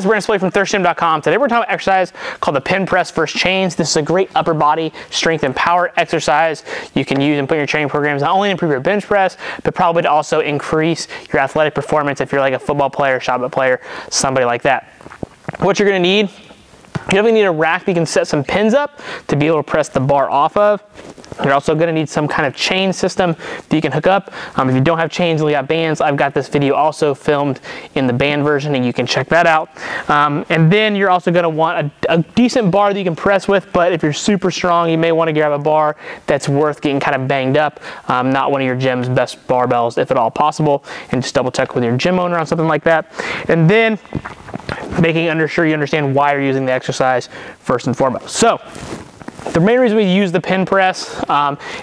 we're going to display from thirstgym.com. Today we're talking about exercise called the pin press versus chains. This is a great upper body strength and power exercise you can use and put in your training programs, not only to improve your bench press, but probably to also increase your athletic performance if you're like a football player, shot put player, somebody like that. What you're going to need, you definitely need a rack that you can set some pins up to be able to press the bar off of. You're also going to need some kind of chain system that you can hook up. If you don't have chains and you got bands, I've got this video also filmed in the band version and you can check that out. And then you're also going to want a decent bar that you can press with, but if you're super strong, you may want to grab a bar that's worth getting kind of banged up, not one of your gym's best barbells if at all possible, and just double check with your gym owner on something like that. And then making sure you understand why you're using the exercise first and foremost. So the main reason we use the pin press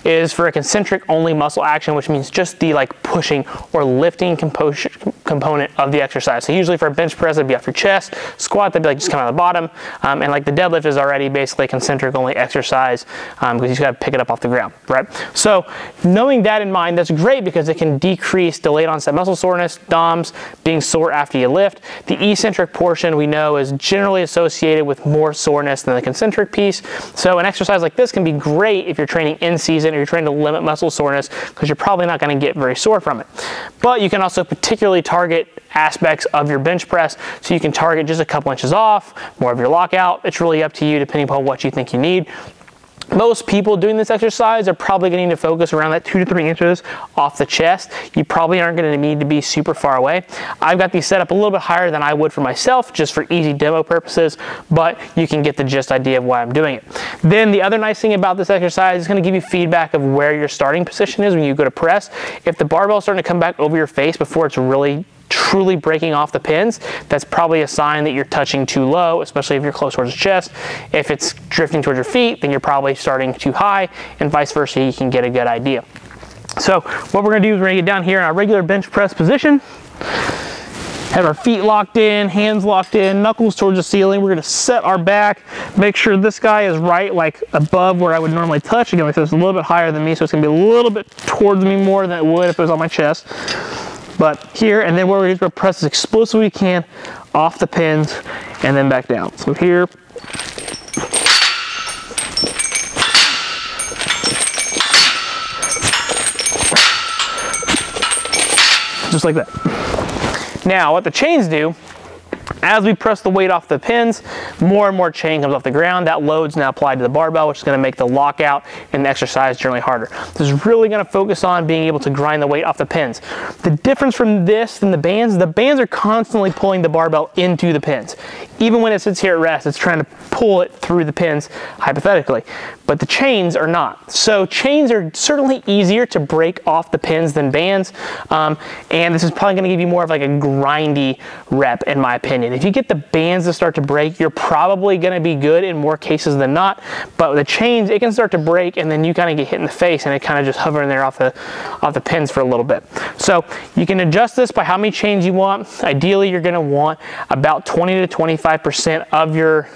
is for a concentric only muscle action, which means just the like pushing or lifting component of the exercise. So usually for a bench press, it'd be off your chest. Squat, that'd be like just coming out of the bottom. And like the deadlift is already basically a concentric only exercise because you just gotta pick it up off the ground, right? So knowing that in mind, that's great because it can decrease delayed onset muscle soreness, DOMS, being sore after you lift. The eccentric portion we know is generally associated with more soreness than the concentric piece. So an exercise like this can be great if you're training in season or you're trying to limit muscle soreness because you're probably not going to get very sore from it. But you can also particularly target aspects of your bench press, so you can target just a couple inches off, more of your lockout. It's really up to you depending upon what you think you need. Most people doing this exercise are probably going to need to focus around that 2 to 3 inches off the chest. You probably aren't going to need to be super far away. I've got these set up a little bit higher than I would for myself, just for easy demo purposes, but you can get the gist idea of why I'm doing it. Then the other nice thing about this exercise is going to give you feedback of where your starting position is when you go to press. If the barbell is starting to come back over your face before it's really truly breaking off the pins, that's probably a sign that you're touching too low, especially if you're close towards the chest. If it's drifting towards your feet, then you're probably starting too high, and vice versa. You can get a good idea. So what we're going to do is we're going to get down here in our regular bench press position, have our feet locked in, hands locked in, knuckles towards the ceiling. We're going to set our back, make sure this guy is right like above where I would normally touch. Again, like so it's a little bit higher than me, so it's going to be a little bit towards me more than it would if it was on my chest. But here, and then what we're going to do is press as explosively as we can off the pins and then back down. So here, just like that. Now, what the chains do, as we press the weight off the pins, more and more chain comes off the ground. That load's now applied to the barbell, which is going to make the lockout and the exercise generally harder. This is really going to focus on being able to grind the weight off the pins. The difference from this than the bands are constantly pulling the barbell into the pins. Even when it sits here at rest, it's trying to pull it through the pins, hypothetically. But the chains are not. So chains are certainly easier to break off the pins than bands. And this is probably going to give you more of like a grindy rep, in my opinion. If you get the bands to start to break, you're probably going to be good in more cases than not. But with the chains, it can start to break, and then you kind of get hit in the face, and it kind of just hovering there off the pins for a little bit. So you can adjust this by how many chains you want. Ideally, you're going to want about 20 to 25% of your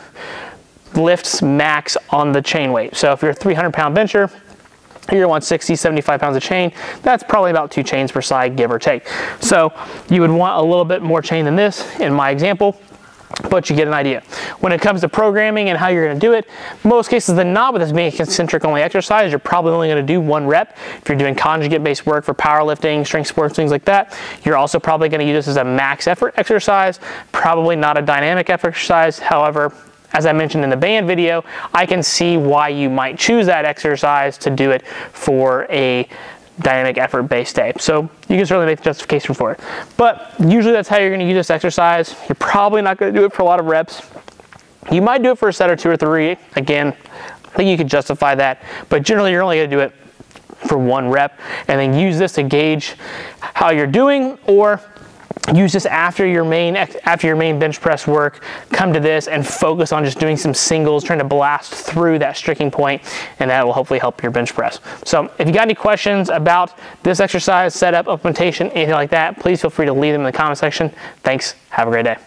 lifts max on the chain weight. So if you're a 300-pound bencher, you're gonna want 60, 75 pounds of chain. That's probably about 2 chains per side, give or take. So you would want a little bit more chain than this in my example, but you get an idea. When it comes to programming and how you're gonna do it, most cases than not, with this being a concentric only exercise, you're probably only gonna do 1 rep. If you're doing conjugate based work for powerlifting, strength sports, things like that, you're also probably gonna use this as a max effort exercise, probably not a dynamic effort exercise. However, as I mentioned in the band video, I can see why you might choose that exercise to do it for a dynamic effort based day. So you can certainly make the justification for it. But usually that's how you're going to use this exercise. You're probably not going to do it for a lot of reps. You might do it for a set or 2 or 3. Again, I think you could justify that. But generally you're only going to do it for 1 rep, and then use this to gauge how you're doing, or use this after your main bench press work. Come to this and focus on just doing some singles, trying to blast through that striking point, and that will hopefully help your bench press. So if you got any questions about this exercise, setup, implementation, anything like that, please feel free to leave them in the comment section. Thanks. Have a great day.